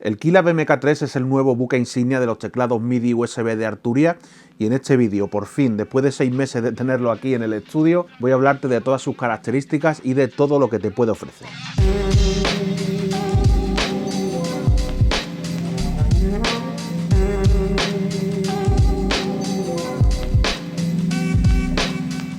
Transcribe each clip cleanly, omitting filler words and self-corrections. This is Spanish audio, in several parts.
El Keylab MK3 es el nuevo buque insignia de los teclados MIDI USB de Arturia y en este vídeo, por fin, después de 6 meses de tenerlo aquí en el estudio, voy a hablarte de todas sus características y de todo lo que te puede ofrecer.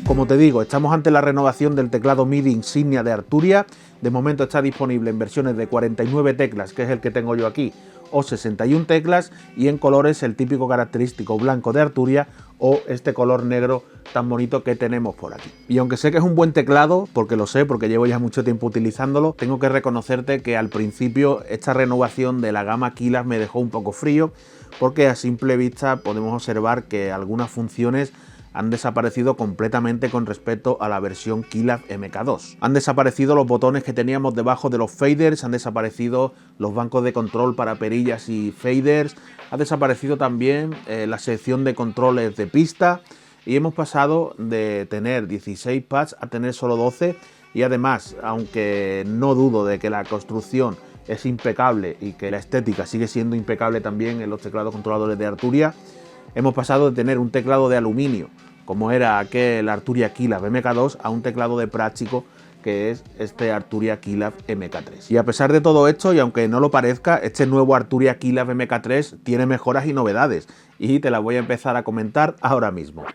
Como te digo, estamos ante la renovación del teclado MIDI insignia de Arturia. De momento está disponible en versiones de 49 teclas, que es el que tengo yo aquí, o 61 teclas, y en colores el típico característico blanco de Arturia o este color negro tan bonito que tenemos por aquí. Y aunque sé que es un buen teclado, porque lo sé, porque llevo ya mucho tiempo utilizándolo, tengo que reconocerte que al principio esta renovación de la gama Keylab me dejó un poco frío, porque a simple vista podemos observar que algunas funciones han desaparecido completamente con respecto a la versión Keylab MK2. Han desaparecido los botones que teníamos debajo de los faders, han desaparecido los bancos de control para perillas y faders, ha desaparecido también la sección de controles de pista y hemos pasado de tener 16 pads a tener solo 12 y además, aunque no dudo de que la construcción es impecable y que la estética sigue siendo impecable también en los teclados controladores de Arturia, hemos pasado de tener un teclado de aluminio, como era aquel Arturia Keylab MK2, a un teclado de plástico que es este Arturia Keylab MK3. Y a pesar de todo esto, y aunque no lo parezca, este nuevo Arturia Keylab MK3 tiene mejoras y novedades, y te las voy a empezar a comentar ahora mismo.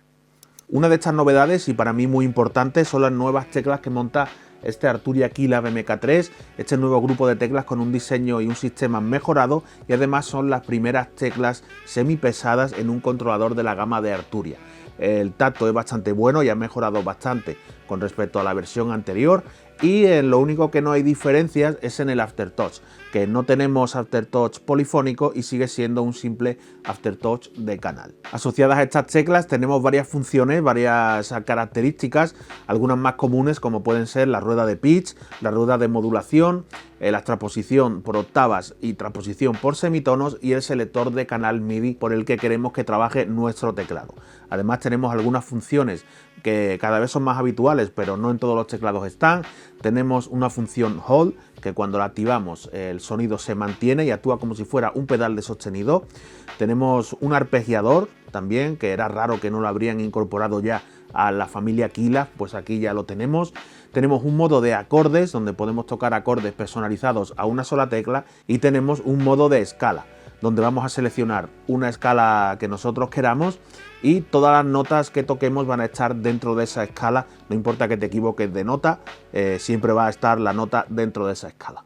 Una de estas novedades, y para mí muy importante, son las nuevas teclas que monta este Arturia Keylab MK3, este nuevo grupo de teclas con un diseño y un sistema mejorado, y además son las primeras teclas semipesadas en un controlador de la gama de Arturia. El tacto es bastante bueno y ha mejorado bastante con respecto a la versión anterior, y lo único que no hay diferencias es en el aftertouch, que no tenemos aftertouch polifónico y sigue siendo un simple aftertouch de canal. Asociadas a estas teclas tenemos varias funciones, varias características, algunas más comunes como pueden ser la rueda de pitch, la rueda de modulación, la transposición por octavas y transposición por semitonos y el selector de canal MIDI por el que queremos que trabaje nuestro teclado. Además tenemos algunas funciones que cada vez son más habituales, pero no en todos los teclados están. Tenemos una función Hold, que cuando la activamos el sonido se mantiene y actúa como si fuera un pedal de sostenido. Tenemos un arpegiador también, que era raro que no lo habrían incorporado ya a la familia Keylab, pues aquí ya lo tenemos. Tenemos un modo de acordes, donde podemos tocar acordes personalizados a una sola tecla, y tenemos un modo de escala, donde vamos a seleccionar una escala que nosotros queramos y todas las notas que toquemos van a estar dentro de esa escala. No importa que te equivoques de nota, siempre va a estar la nota dentro de esa escala.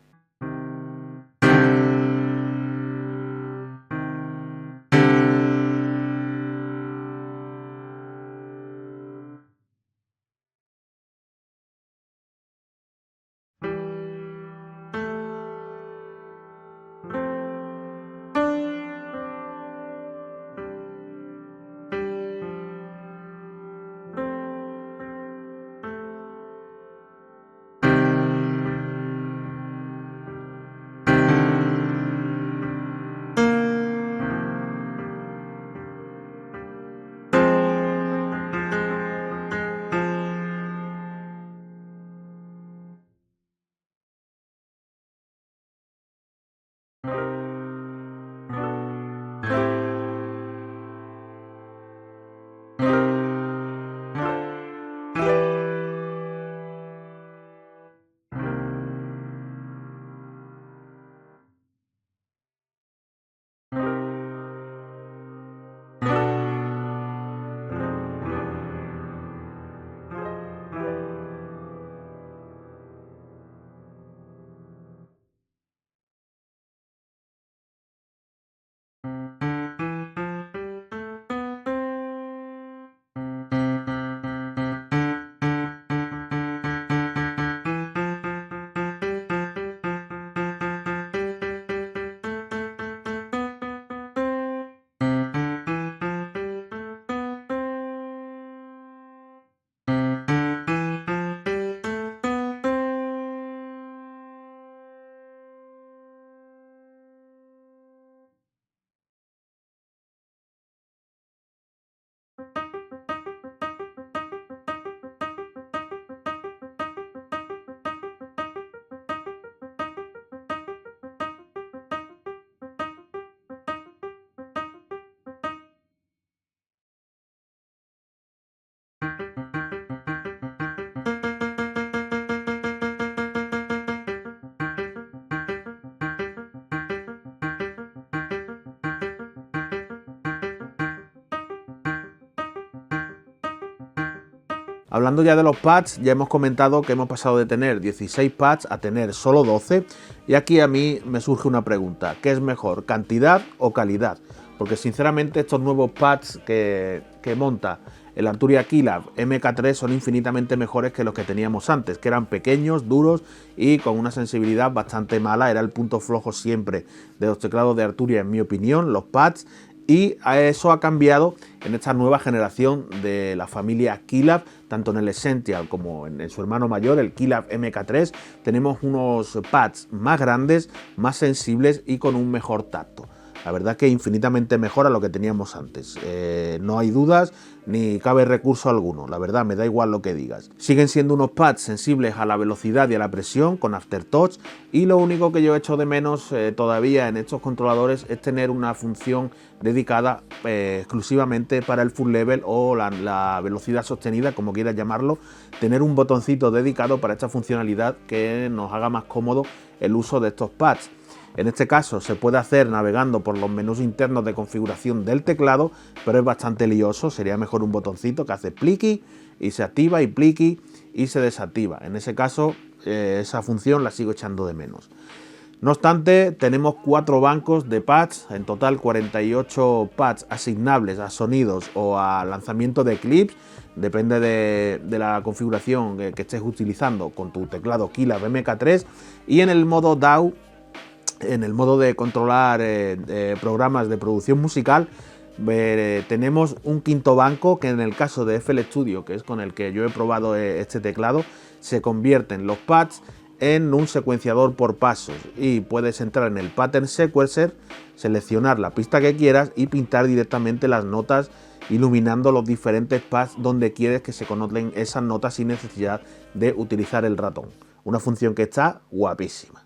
Hablando ya de los pads, ya hemos comentado que hemos pasado de tener 16 pads a tener solo 12, y aquí a mí me surge una pregunta: ¿qué es mejor, cantidad o calidad? Porque sinceramente estos nuevos pads que monta el Arturia Keylab MK3 son infinitamente mejores que los que teníamos antes, que eran pequeños, duros y con una sensibilidad bastante mala. Era el punto flojo siempre de los teclados de Arturia, en mi opinión, los pads. Y eso ha cambiado en esta nueva generación de la familia Keylab, tanto en el Essential como en su hermano mayor, el Keylab MK3. Tenemos unos pads más grandes, más sensibles y con un mejor tacto. La verdad que infinitamente mejor a lo que teníamos antes. No hay dudas ni cabe recurso alguno. La verdad, me da igual lo que digas. Siguen siendo unos pads sensibles a la velocidad y a la presión con Aftertouch, y lo único que yo echo de menos todavía en estos controladores es tener una función dedicada exclusivamente para el full level o la velocidad sostenida, como quieras llamarlo. Tener un botoncito dedicado para esta funcionalidad que nos haga más cómodo el uso de estos pads. En este caso se puede hacer navegando por los menús internos de configuración del teclado, pero es bastante lioso. Sería mejor un botoncito que hace pliqui y se activa, y pliqui y se desactiva. En ese caso esa función la sigo echando de menos. No obstante, tenemos 4 bancos de pads, en total 48 pads asignables a sonidos o a lanzamiento de clips, depende de la configuración que estés utilizando con tu teclado Keylab MK3, y en el modo DAW, en el modo de controlar programas de producción musical, tenemos un quinto banco que en el caso de FL Studio, que es con el que yo he probado este teclado, se convierten los pads en un secuenciador por pasos, y puedes entrar en el Pattern Sequencer, seleccionar la pista que quieras y pintar directamente las notas, iluminando los diferentes pads donde quieres que se conozcan esas notas sin necesidad de utilizar el ratón. Una función que está guapísima.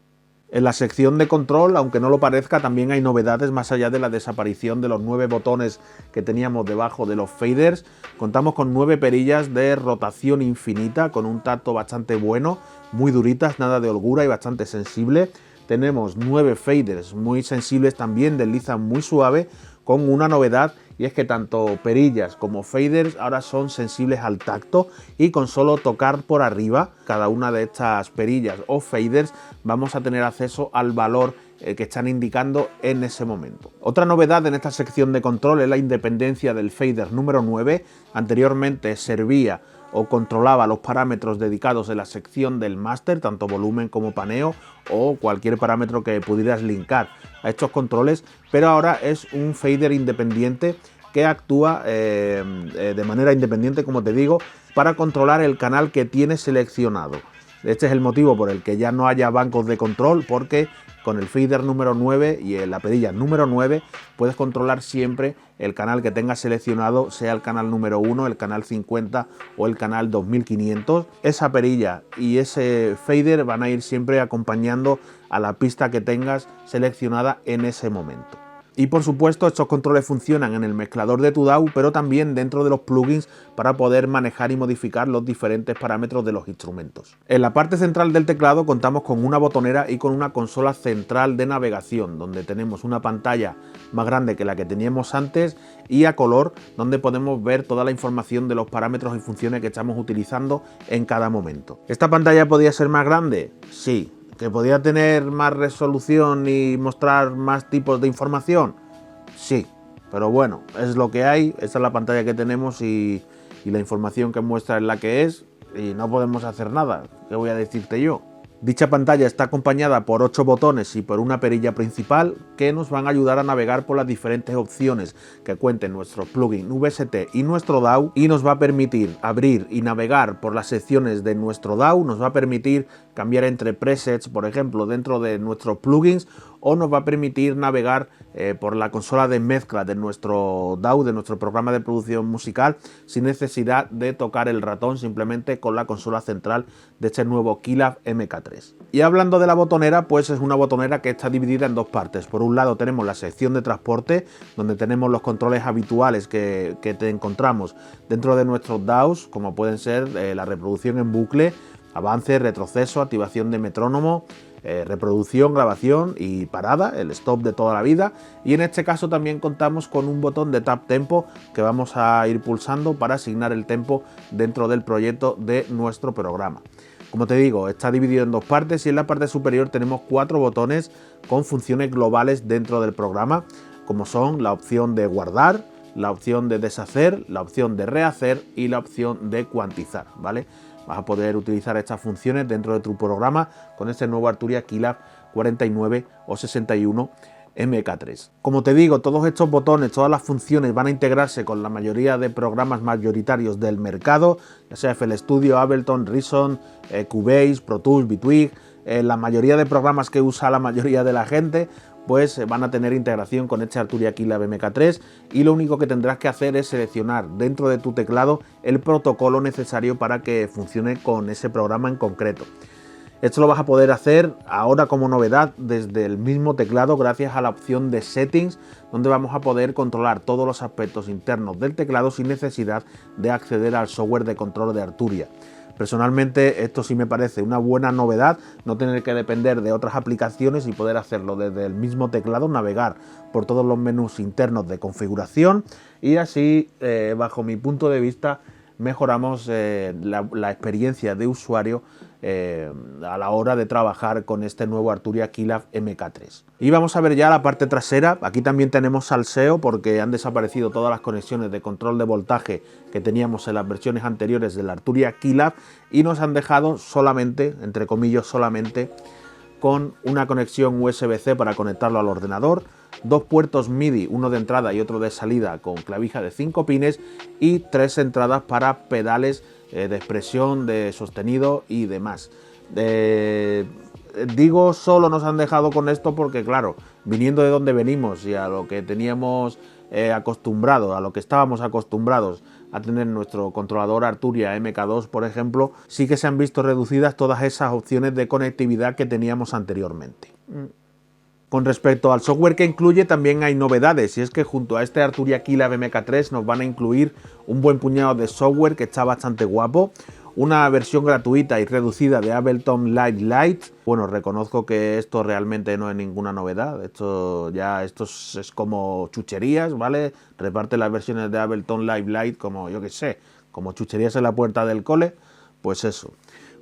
En la sección de control, aunque no lo parezca, también hay novedades más allá de la desaparición de los 9 botones que teníamos debajo de los faders. Contamos con 9 perillas de rotación infinita con un tacto bastante bueno, muy duritas, nada de holgura y bastante sensible. Tenemos 9 faders muy sensibles también, deslizan muy suave, con una novedad, y es que tanto perillas como faders ahora son sensibles al tacto, y con solo tocar por arriba cada una de estas perillas o faders vamos a tener acceso al valor que están indicando en ese momento. Otra novedad en esta sección de control es la independencia del fader número 9. Anteriormente servía o controlaba los parámetros dedicados en la sección del máster, tanto volumen como paneo o cualquier parámetro que pudieras linkar a estos controles, pero ahora es un fader independiente que actúa de manera independiente, como te digo, para controlar el canal que tienes seleccionado. Este es el motivo por el que ya no haya bancos de control, porque con el fader número 9 y en la perilla número 9 puedes controlar siempre el canal que tengas seleccionado, sea el canal número 1, el canal 50 o el canal 2500. Esa perilla y ese fader van a ir siempre acompañando a la pista que tengas seleccionada en ese momento. Y por supuesto, estos controles funcionan en el mezclador de tu DAW, pero también dentro de los plugins para poder manejar y modificar los diferentes parámetros de los instrumentos. En la parte central del teclado contamos con una botonera y con una consola central de navegación, donde tenemos una pantalla más grande que la que teníamos antes y a color, donde podemos ver toda la información de los parámetros y funciones que estamos utilizando en cada momento. ¿Esta pantalla podía ser más grande? Sí. ¿Que podía tener más resolución y mostrar más tipos de información? Sí, pero bueno, es lo que hay. Esta es la pantalla que tenemos y la información que muestra es la que es, y no podemos hacer nada. ¿Qué voy a decirte yo? Dicha pantalla está acompañada por 8 botones y por una perilla principal que nos van a ayudar a navegar por las diferentes opciones que cuenten nuestro plugin VST y nuestro DAW, y nos va a permitir abrir y navegar por las secciones de nuestro DAW, nos va a permitir cambiar entre presets, por ejemplo, dentro de nuestros plugins, o nos va a permitir navegar por la consola de mezcla de nuestro DAW, de nuestro programa de producción musical, sin necesidad de tocar el ratón, simplemente con la consola central de este nuevo Keylab MK3. Y hablando de la botonera, pues es una botonera que está dividida en dos partes. Por un lado tenemos la sección de transporte, donde tenemos los controles habituales que te encontramos dentro de nuestros DAWs, como pueden ser la reproducción en bucle, avance, retroceso, activación de metrónomo, reproducción, grabación y parada, el stop de toda la vida, y en este caso también contamos con un botón de tap tempo que vamos a ir pulsando para asignar el tempo dentro del proyecto de nuestro programa. Como te digo, está dividido en dos partes y en la parte superior tenemos 4 botones con funciones globales dentro del programa, como son la opción de guardar, la opción de deshacer, la opción de rehacer y la opción de cuantizar, ¿vale? Vas a poder utilizar estas funciones dentro de tu programa con este nuevo Arturia Keylab 49 o 61 MK3. Como te digo, todos estos botones, todas las funciones van a integrarse con la mayoría de programas mayoritarios del mercado, ya sea FL Studio, Ableton, Reason, Cubase, Pro Tools, Bitwig, la mayoría de programas que usa la mayoría de la gente, pues van a tener integración con este Arturia Keylab MK3 y lo único que tendrás que hacer es seleccionar dentro de tu teclado el protocolo necesario para que funcione con ese programa en concreto. Esto lo vas a poder hacer ahora como novedad desde el mismo teclado gracias a la opción de Settings, donde vamos a poder controlar todos los aspectos internos del teclado sin necesidad de acceder al software de control de Arturia. Personalmente esto sí me parece una buena novedad, no tener que depender de otras aplicaciones y poder hacerlo desde el mismo teclado, navegar por todos los menús internos de configuración y así, bajo mi punto de vista, mejoramos la experiencia de usuario a la hora de trabajar con este nuevo Arturia Keylab MK3. Y vamos a ver ya la parte trasera. Aquí también tenemos salseo porque han desaparecido todas las conexiones de control de voltaje que teníamos en las versiones anteriores del Arturia Keylab y nos han dejado solamente, entre comillas solamente, con una conexión USB-C para conectarlo al ordenador, 2 puertos MIDI, uno de entrada y otro de salida con clavija de 5 pines y 3 entradas para pedales de expresión, de sostenido y demás. Digo solo nos han dejado con esto porque claro, viniendo de donde venimos y a lo que teníamos acostumbrado, a lo que estábamos acostumbrados a tener nuestro controlador Arturia MK2, por ejemplo, sí que se han visto reducidas todas esas opciones de conectividad que teníamos anteriormente. Con respecto al software que incluye también hay novedades y es que junto a este Arturia Keylab MK3 nos van a incluir un buen puñado de software que está bastante guapo, una versión gratuita y reducida de Ableton Live Lite. Bueno, reconozco que esto realmente no es ninguna novedad, esto es como chucherías, ¿vale? Reparte las versiones de Ableton Live Lite como, yo que sé, como chucherías en la puerta del cole, pues eso.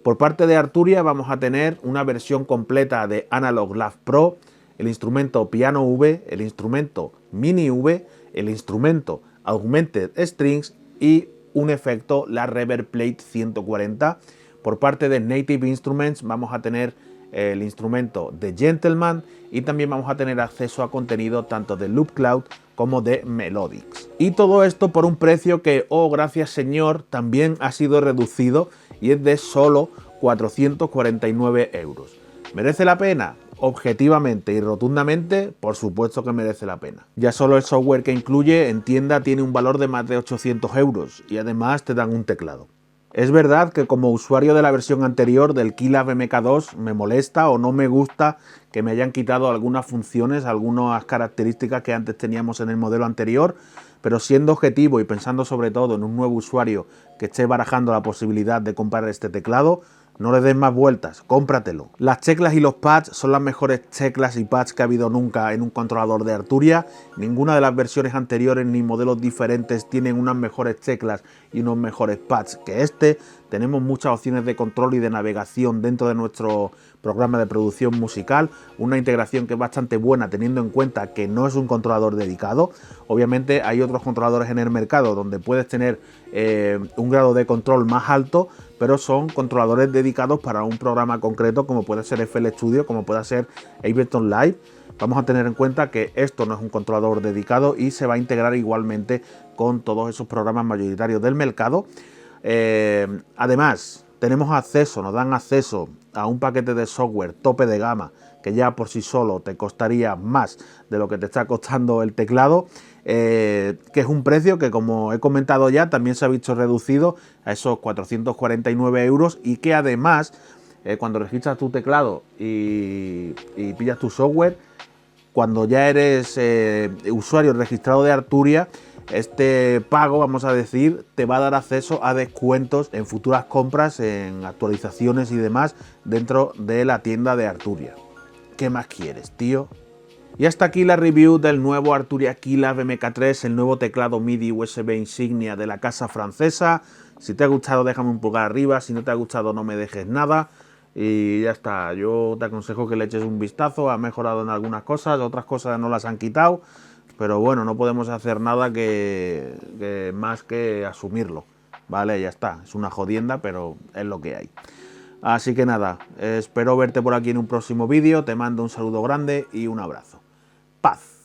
Por parte de Arturia vamos a tener una versión completa de Analog Lab Pro, el instrumento Piano V, el instrumento Mini V, el instrumento Augmented Strings y un efecto, la Reverb Plate 140. Por parte de Native Instruments vamos a tener el instrumento The Gentleman y también vamos a tener acceso a contenido tanto de Loop Cloud como de Melodics. Y todo esto por un precio que, oh gracias señor, también ha sido reducido y es de solo 449 euros. ¿Merece la pena? Objetivamente y rotundamente, por supuesto que merece la pena. Ya solo el software que incluye en tienda tiene un valor de más de 800 euros y además te dan un teclado. Es verdad que como usuario de la versión anterior del Keylab MK2 me molesta o no me gusta que me hayan quitado algunas funciones, algunas características que antes teníamos en el modelo anterior, pero siendo objetivo y pensando sobre todo en un nuevo usuario que esté barajando la posibilidad de comprar este teclado, no le des más vueltas, cómpratelo. Las teclas y los pads son las mejores teclas y pads que ha habido nunca en un controlador de Arturia. Ninguna de las versiones anteriores ni modelos diferentes tienen unas mejores teclas y unos mejores pads que este. Tenemos muchas opciones de control y de navegación dentro de nuestro programa de producción musical, una integración que es bastante buena teniendo en cuenta que no es un controlador dedicado. Obviamente hay otros controladores en el mercado donde puedes tener un grado de control más alto, pero son controladores dedicados para un programa concreto como puede ser FL Studio, como puede ser Ableton Live. Vamos a tener en cuenta que esto no es un controlador dedicado y se va a integrar igualmente con todos esos programas mayoritarios del mercado. Además, nos dan acceso a un paquete de software tope de gama que ya por sí solo te costaría más de lo que te está costando el teclado, que es un precio que, como he comentado ya, también se ha visto reducido a esos 449 euros y que además, cuando registras tu teclado y pillas tu software, cuando ya eres usuario registrado de Arturia, Este pago, vamos a decir, te va a dar acceso a descuentos en futuras compras, en actualizaciones y demás dentro de la tienda de Arturia. ¿Qué más quieres, tío? Y hasta aquí la review del nuevo Arturia Keylab MK3, el nuevo teclado MIDI USB insignia de la casa francesa. Si te ha gustado, déjame un pulgar arriba, si no te ha gustado, no me dejes nada. Y ya está, yo te aconsejo que le eches un vistazo, ha mejorado en algunas cosas, otras cosas no las han quitado, pero bueno, no podemos hacer nada que más que asumirlo, ¿vale? Ya está, es una jodienda, pero es lo que hay. Así que nada, espero verte por aquí en un próximo vídeo, te mando un saludo grande y un abrazo. Paz.